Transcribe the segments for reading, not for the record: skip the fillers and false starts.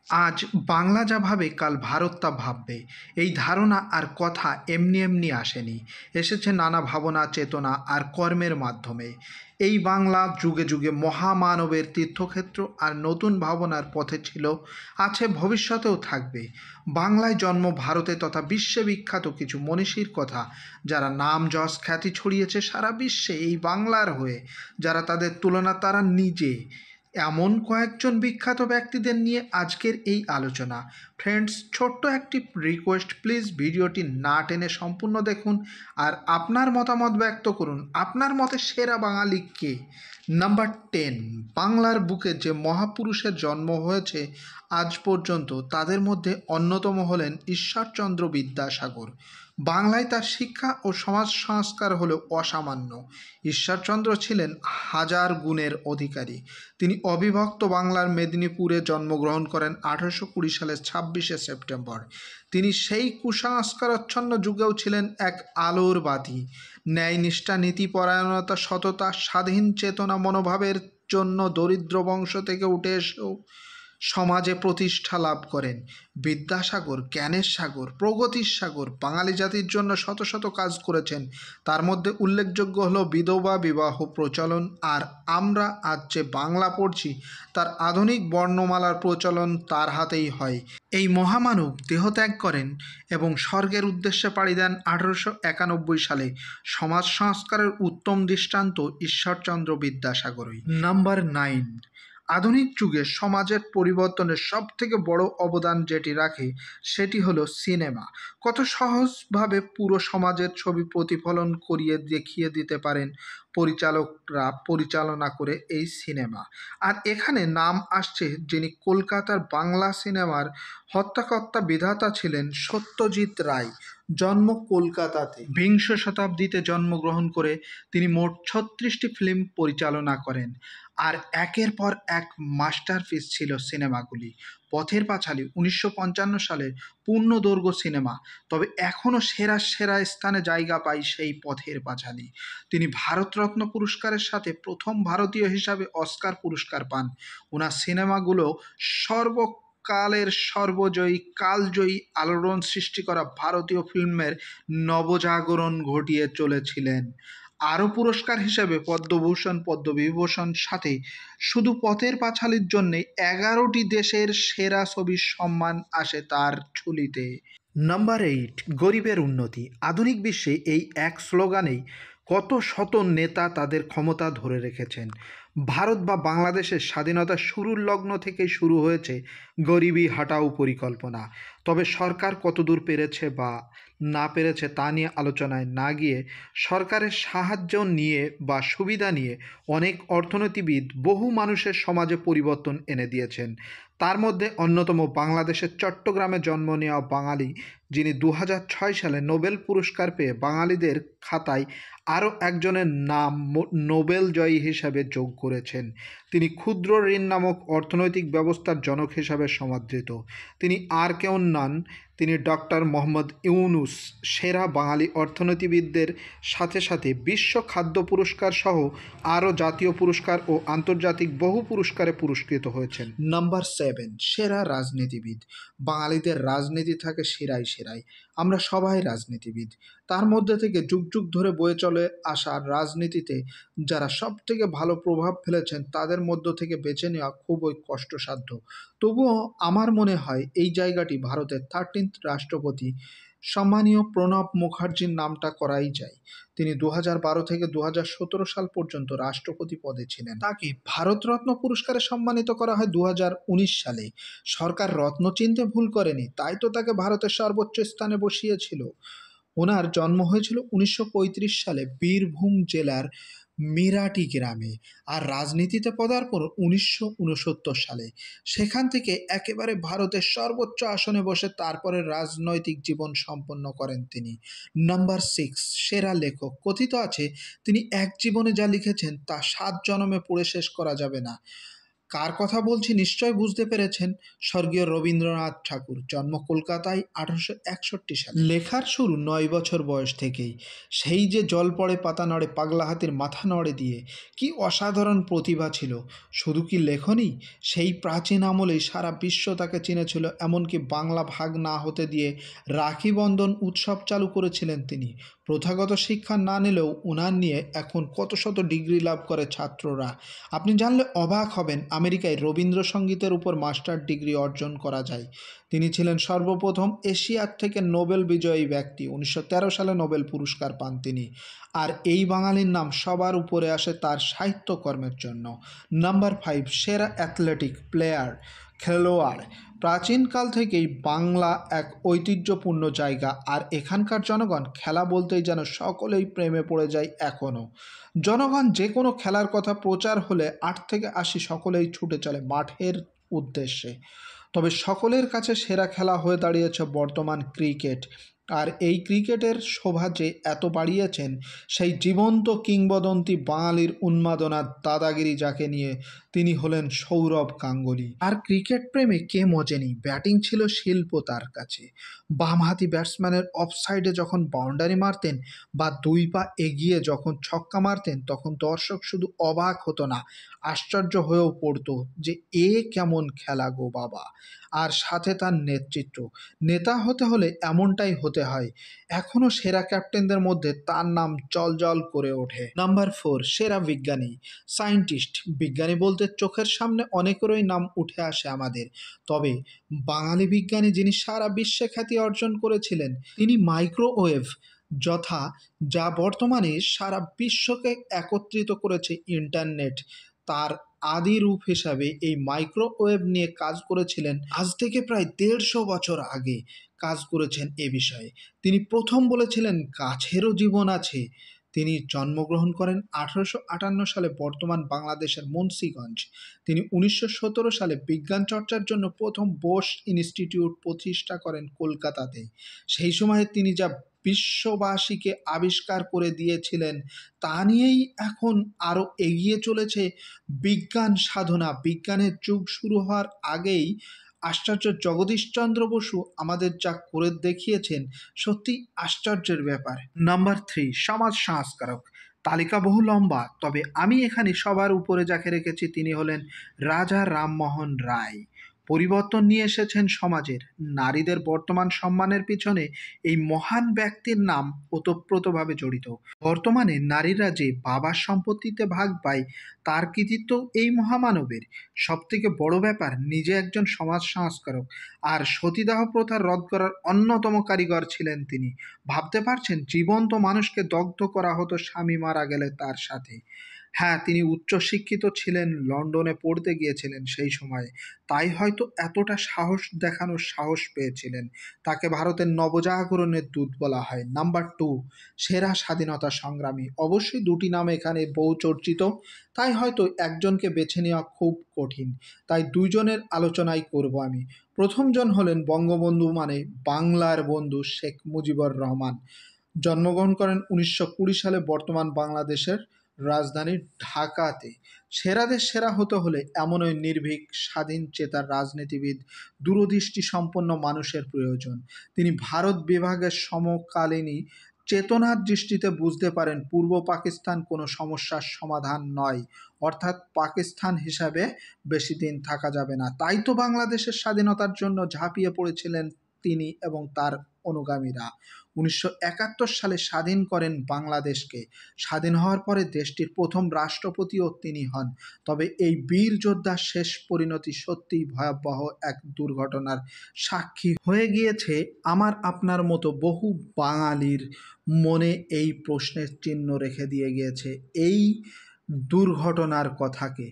আজ বাংলা যা ভাবে কাল ভারত তা ভাববে, এই ধারণা আর কথা এমনি এমনি আসেনি। এসেছে নানা ভাবনা, চেতনা আর কর্মের মাধ্যমে। এই বাংলা যুগে যুগে মহামানবের তীর্থক্ষেত্র আর নতুন ভাবনার পথে ছিল, আছে, ভবিষ্যতেও থাকবে। বাংলায় জন্ম ভারতে তথা বিশ্বে বিখ্যাত কিছু মনীষীর কথা, যারা নাম যশ খ্যাতি ছড়িয়েছে সারা বিশ্বে এই বাংলার হয়ে, যারা তাদের তুলনা তারা নিজে। এমন কয়েকজন বিখ্যাত ব্যক্তিদের নিয়ে আজকের এই আলোচনা। ফ্রেন্ডস, ছোট্ট একটি রিকোয়েস্ট, প্লিজ ভিডিওটি না টেনে সম্পূর্ণ দেখুন আর আপনার মতামত ব্যক্ত করুন। আপনার মতে সেরা বাঙালি কে? নাম্বার 10, বাংলার বুকে যে মহাপুরুষের জন্ম হয়েছে আজ পর্যন্ত, তাদের মধ্যে অন্যতম হলেন ঈশ্বরচন্দ্র বিদ্যাসাগর। বাংলায় তার শিক্ষা ও সমাজ সংস্কার হলো অসামান্য। ঈশ্বরচন্দ্র ছিলেন হাজার গুণের অধিকারী। তিনি অবিভক্ত বাংলার মেদিনীপুরে জন্মগ্রহণ করেন 1820 সালের 26শে সেপ্টেম্বর। তিনি সেই কুসংস্কারাচ্ছন্ন যুগেও ছিলেন এক আলোর বাতি। ন্যায়নিষ্ঠা, নীতিপরায়ণতা, সততা, স্বাধীন চেতনা মনোভাবের জন্য দরিদ্র বংশ থেকে উঠে এসেও সমাজে প্রতিষ্ঠা লাভ করেন। বিদ্যাসাগর জ্ঞানের সাগর, প্রগতির সাগর, বাঙালি জাতির জন্য শত শত কাজ করেছেন। তার মধ্যে উল্লেখযোগ্য হলো বিধবা বিবাহ প্রচলন, আর আমরা আজ যে বাংলা পড়ছি তার আধুনিক বর্ণমালার প্রচলন তার হাতেই হয়। এই মহামানব দেহত্যাগ করেন এবং স্বর্গের উদ্দেশ্যে পাড়ি দেন 1891 সালে। সমাজ সংস্কারের উত্তম দৃষ্টান্ত ঈশ্বরচন্দ্র বিদ্যাসাগরই। নাম্বার 9, আধুনিক যুগে সমাজের পরিবর্তনের সব থেকে বড় অবদান যেটি রাখে সেটি হলো সিনেমা। কত সহজভাবে পুরো সমাজের ছবি প্রতিফলন করিয়ে দেখিয়ে দিতে পারেন পরিচালকরা পরিচালনা করে এই সিনেমা। আর এখানে নাম আসছে যিনি কলকাতার বাংলা সিনেমার হত্যাকর্তা বিধাতা ছিলেন, সত্যজিৎ রায়। জন্ম কলকাতাতে, বিংশ শতাব্দীতে জন্মগ্রহণ করে তিনি মোট 36টি ফিল্ম পরিচালনা করেন। আর একের পর এক মাস্টারপিস ছিল সিনেমাগুলি। পথের পাঁচালী 1955 সালের পূর্ণদৈর্ঘ্য সিনেমা, তবে এখনও সেরা সেরা স্থানে জায়গা পায় সেই পথের পাঁচালী। তিনি ভারতরত্ন পুরস্কারের সাথে প্রথম ভারতীয় হিসাবে অস্কার পুরস্কার পান। ওনার সিনেমাগুলো সর্বকালের সর্বজয়ী, কালজয়ী আলোড়ন সৃষ্টি করা ভারতীয় ফিল্মের নবজাগরণ ঘটিয়ে চলেছিলেন। আরও পুরস্কার হিসেবে পদ্মভূষণ, পদ্মবিভূষণ, সাথে শুধু পথের পাঁচালীর জন্যে 11টি দেশের সেরা ছবির সম্মান আসে তার ঝুলিতে। নাম্বার 8, গরিবের উন্নতি। আধুনিক বিশ্বে এই এক স্লোগানেই কত শত নেতা তাদের ক্ষমতা ধরে রেখেছেন। ভারত বা বাংলাদেশের স্বাধীনতার শুরুর লগ্ন থেকেই শুরু হয়েছে গরিবি হটাও পরিকল্পনা। তবে সরকার কতদূর পেরেছে বা না পেরেছে তা নিয়ে আলোচনায় না গিয়ে সরকারের সাহায্য নিয়ে বা সুবিধা নিয়ে অনেক অর্থনীতিবিদ বহু মানুষের সমাজে পরিবর্তন এনে দিয়েছেন। তার মধ্যে অন্যতম বাংলাদেশের চট্টগ্রামে জন্ম নেওয়া বাঙালি, যিনি 2006 সালে নোবেল পুরস্কার পেয়ে বাঙালিদের খাতায় আরও একজনের নাম নোবেল জয়ী হিসাবে যোগ করেছেন। তিনি ক্ষুদ্র ঋণ নামক অর্থনৈতিক ব্যবস্থার জনক হিসাবে সমাদৃত। তিনি আর কেউ নন, তিনি ডক্টর মোহাম্মদ ইউনুস। সেরা বাঙালি অর্থনীতিবিদদের সাথে সাথে বিশ্ব খাদ্য পুরস্কার সহ আরও জাতীয় পুরস্কার ও আন্তর্জাতিক বহু পুরস্কারে পুরস্কৃত হয়েছেন। নাম্বার 7, সেরা রাজনীতিবিদ। বাঙালিদের রাজনীতি থাকে সেরাই সেরাই। আমরা সবাই রাজনীতিবিদ। তার মধ্যে থেকে যুগ যুগ ধরে বয়ে চলে আসা রাজনীতিতে যারা সব থেকে ভালো প্রভাব ফেলেছেন তাদের মধ্য থেকে বেছে নেওয়া খুবই কষ্টসাধ্য। তবুও আমার মনে হয় এই জায়গাটি ভারতের 13th রাষ্ট্রপতি সম্মানীয় প্রণব মুখার্জির নামটা করাই যায়। তিনি 2012 থেকে 2017 সাল পর্যন্ত রাষ্ট্রপতি পদে ছিলেন। তাকে ভারতরত্ন পুরস্কারে সম্মানিত করা হয় 2019 সালে। সরকার রত্ন চিনতে ভুল করেনি, তাই তো তাকে ভারতের সর্বোচ্চ স্থানে বসিয়েছিল। ওনার জন্ম হয়েছিল 1935 সালে বীরভূম জেলার মিরাটি গ্রামে, আর রাজনীতিতে পদার্পণ 1969 সালে। সেখান থেকে একেবারে ভারতের সর্বোচ্চ আসনে বসে তারপরে রাজনৈতিক জীবন সম্পন্ন করেন তিনি। নাম্বার 6, সেরা লেখক। কথিত আছে তিনি এক জীবনে যা লিখেছেন তা 7 জন্মে পড়ে শেষ করা যাবে না। কার কথা বলছি নিশ্চয় বুঝতে পেরেছেন। স্বর্গীয় রবীন্দ্রনাথ ঠাকুর, জন্ম কলকাতায় 1861 সালে। লেখার শুরু 9 বছর বয়স থেকেই। সেই যে জল পড়ে পাতা নড়ে, পাগলা হাতির মাথা নড়ে দিয়ে কি অসাধারণ প্রতিভা ছিল। শুধু কি লেখনী, সেই প্রাচীন আমলেই সারা বিশ্ব তাকে চিনেছিল। এমনকি বাংলা ভাগ না হতে দিয়ে রাখি বন্ধন উৎসব চালু করেছিলেন তিনি। প্রথাগত শিক্ষা না নিলেও উনার নিয়ে এখন কত শত ডিগ্রি লাভ করে ছাত্ররা। আপনি জানলে অবাক হবেন, আমেরিকায় রবীন্দ্রসঙ্গীতের উপর মাস্টার ডিগ্রি অর্জন করা যায়। তিনি ছিলেন সর্বপ্রথম এশিয়ার থেকে নোবেল বিজয়ী ব্যক্তি। 1913 সালে নোবেল পুরস্কার পান তিনি। আর এই বাঙালির নাম সবার উপরে আসে তার সাহিত্যকর্মের জন্য। নাম্বার 5, সেরা অ্যাথলেটিক প্লেয়ার, খেলোয়াড়। প্রাচীনকাল থেকেই বাংলা এক ঐতিহ্যপূর্ণ জায়গা, আর এখানকার জনগণ খেলা বলতেই যেন সকলেই প্রেমে পড়ে যায় এখনও। জনগণ যে কোনো খেলার কথা প্রচার হলে 8 থেকে 80 সকলেই ছুটে চলে মাঠের উদ্দেশ্যে। তবে সকলের কাছে সেরা খেলা হয়ে দাঁড়িয়েছে বর্তমান ক্রিকেট। আর এই ক্রিকেটের শোভা যে এত বাড়িয়েছেন, সেই জীবন্ত কিংবদন্তি বাঙালির উন্মাদনার দাদাগিরি যাকে নিয়ে, তিনি হলেন সৌরভ গাঙ্গুলী। আর ক্রিকেট প্রেমে কে মজেনি। ব্যাটিং ছিল শিল্প তার কাছে। বামহাতি ব্যাটসম্যানের অফসাইডে যখন বাউন্ডারি মারতেন বা 2 পা এগিয়ে যখন ছক্কা মারতেন, তখন দর্শক শুধু অবাক হতো না, আশ্চর্য হয়েও পড়তো যে এ কেমন খেলা গো বাবা। আর সাথে তার নেতৃত্ব। নেতা হতে হলে এমনটাই হতে হয়। এখনও সেরা ক্যাপ্টেনদের মধ্যে তার নাম জলজল করে ওঠে। নাম্বার 4, সেরা বিজ্ঞানী, সায়েন্টিস্ট। বিজ্ঞানী বলতে চোখের সামনে অনেকেরই নাম উঠে আসে আমাদের। তবে বাঙালি বিজ্ঞানী যিনি সারা বিশ্বে খ্যাতি অর্জন করেছিলেন, তিনি মাইক্রোওয়েভ, যথা যা বর্তমানে সারা বিশ্বকে একত্রিত করেছে ইন্টারনেট, তার আদি রূপ হিসাবে এই মাইক্রোওয়েভ নিয়ে কাজ করেছিলেন। আজ থেকে প্রায় 150 বছর আগে কাজ করেছেন এ বিষয়ে। তিনি প্রথম বলেছিলেন গাছেরও জীবন আছে। তিনি জন্মগ্রহণ করেন 1858 সালে বর্তমান বাংলাদেশের মুন্সিগঞ্জ। তিনি 1917 সালে বিজ্ঞান চর্চার জন্য প্রথম বোস ইনস্টিটিউট প্রতিষ্ঠা করেন কলকাতাতে। সেই সময়ে তিনি যা বিশ্ববাসীকে আবিষ্কার করে দিয়েছিলেন, তা নিয়েই এখন আরও এগিয়ে চলেছে বিজ্ঞান সাধনা। বিজ্ঞানের যুগ শুরু হওয়ার আগেই আশ্চর্য জগদীশচন্দ্র বসু আমাদের যা করে দেখিয়েছেন, সত্যি আশ্চর্যের ব্যাপার। নাম্বার 3, সমাজ সংস্কারক। তালিকা বহু লম্বা, তবে আমি এখানে সবার উপরে যাকে রেখেছি তিনি হলেন রাজা রামমোহন রায়। পরিবর্তন নিয়ে এসেছেন সমাজের। নারীদের বর্তমান সম্মানের পিছনে এই মহান ব্যক্তির নাম ওতপ্রোতভাবে জড়িত। বর্তমানে নারীরা যে বাবার সম্পত্তিতে ভাগ পায়, তার কৃতিত্ব এই মহামানবের। সবথেকে বড় ব্যাপার, নিজে একজন সমাজ সংস্কারক, আর সতীদাহ প্রথা রদ করার অন্যতম কারিগর ছিলেন তিনি। ভাবতে পারছেন, জীবন্ত মানুষকে দগ্ধ করা হতো স্বামী মারা গেলে তার সাথে। হ্যাঁ, তিনি উচ্চশিক্ষিত ছিলেন, লন্ডনে পড়তে গিয়েছিলেন সেই সময়ে, তাই হয়তো এতটা সাহস দেখানোর সাহস পেয়েছিলেন। তাকে ভারতের নবজাগরণের দূত বলা হয়। নাম্বার 2, সেরা স্বাধীনতা সংগ্রামী। অবশ্যই দুটি নাম এখানে বহু চর্চিত, তাই হয়তো একজনকে বেছে নেওয়া খুব কঠিন, তাই দুইজনের আলোচনাই করব আমি। প্রথমজন হলেন বঙ্গবন্ধু, মানে বাংলার বন্ধু, শেখ মুজিবুর রহমান। জন্মগ্রহণ করেন 1920 সালে বর্তমান বাংলাদেশের রাজধানী ঢাকাতে। সেরাদের সেরা হতে হলে এমনই নির্ভীক, স্বাধীন চেতার রাজনীতিবিদ, দূরদৃষ্টি সম্পন্ন মানুষের প্রয়োজন। তিনি ভারত বিভাগের সমকালীনই চেতনার দৃষ্টিতে বুঝতে পারেন পূর্ব পাকিস্তান কোনো সমস্যার সমাধান নয়, অর্থাৎ পাকিস্তান হিসাবে বেশি দিন থাকা যাবে না। তাই তো বাংলাদেশের স্বাধীনতার জন্য ঝাঁপিয়ে পড়েছিলেন তিনি এবং তার অনুগামীরা। 1971 সালে স্বাধীন করেন বাংলাদেশকে। স্বাধীন হওয়ার পরে দেশটির প্রথম রাষ্ট্রপতিও তিনি হন। তবে এই বীর যোদ্ধার শেষ পরিণতি সত্যিই ভয়াবহ এক দুর্ঘটনার সাক্ষী হয়ে গিয়েছে। আমার আপনার মতো বহু বাঙালির মনে এই প্রশ্নের চিহ্ন রেখে দিয়ে গিয়েছে এই দুর্ঘটনার কথাকে।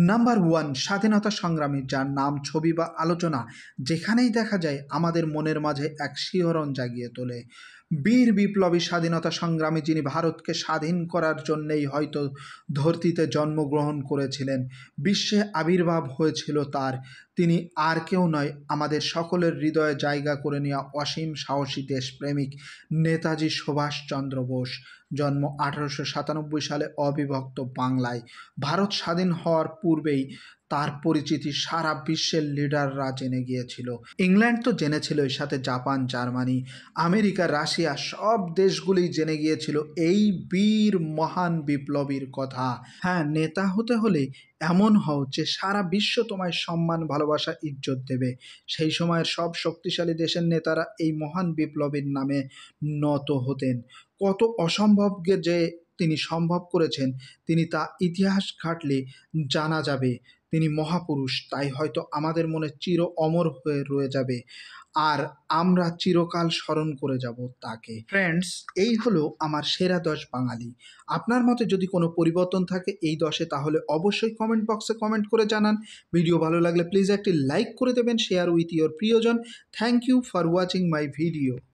নাম্বার 1, স্বাধীনতা সংগ্রামী যার নাম, ছবি বা আলোচনা যেখানেই দেখা যায় আমাদের মনের মাঝে এক শিহরণ জাগিয়ে তোলে। বীর বিপ্লবী স্বাধীনতা সংগ্রামী, যিনি ভারতকে স্বাধীন করার জন্যেই হয়তো ধরতিতে জন্মগ্রহণ করেছিলেন, বিশ্বে আবির্ভাব হয়েছিল তার। তিনি আর কেউ নয়, আমাদের সকলের হৃদয়ে জায়গা করে নেওয়া অসীম সাহসী দেশপ্রেমিক নেতাজি সুভাষচন্দ্র বোস। জন্ম 1897 সালে অবিভক্ত বাংলায়। ভারত স্বাধীন হওয়ার পূর্বেই তার পরিচিতি সারা বিশ্বের লিডাররা জেনে গিয়েছিল। ইংল্যান্ড তো জেনেছিল, এর সাথে জাপান, জার্মানি, আমেরিকা, রাশিয়া সব দেশগুলোই জেনে গিয়েছিল এই বীর মহান বিপ্লবীর কথা। হ্যাঁ, নেতা হতে হলে এমন হও যে সারা বিশ্ব তোমায় সম্মান, ভালোবাসা, ইজ্জত দেবে। সেই সময়ের সব শক্তিশালী দেশের নেতারা এই মহান বিপ্লবীর নামে নত হতেন। কত অসম্ভবকে যে তিনি সম্ভব করেছেন, তিনি তা ইতিহাস ঘাঁটলে জানা যাবে। তিনি মহাপুরুষ, তাই হয়তো আমাদের মনে চির অমর হয়ে রয়ে যাবে, আর আমরা চিরকাল স্মরণ করে যাব তাকে। ফ্রেন্ডস, এই হলো আমার সেরা 10 বাঙালি। আপনার মতে যদি কোনো পরিবর্তন থাকে এই 10-এ, তাহলে অবশ্যই কমেন্ট বক্সে কমেন্ট করে জানান। ভিডিও ভালো লাগলে প্লিজ একটি লাইক করে দেবেন, শেয়ার উইথ ইয়োর প্রিয়জন। Thank you for watching my video.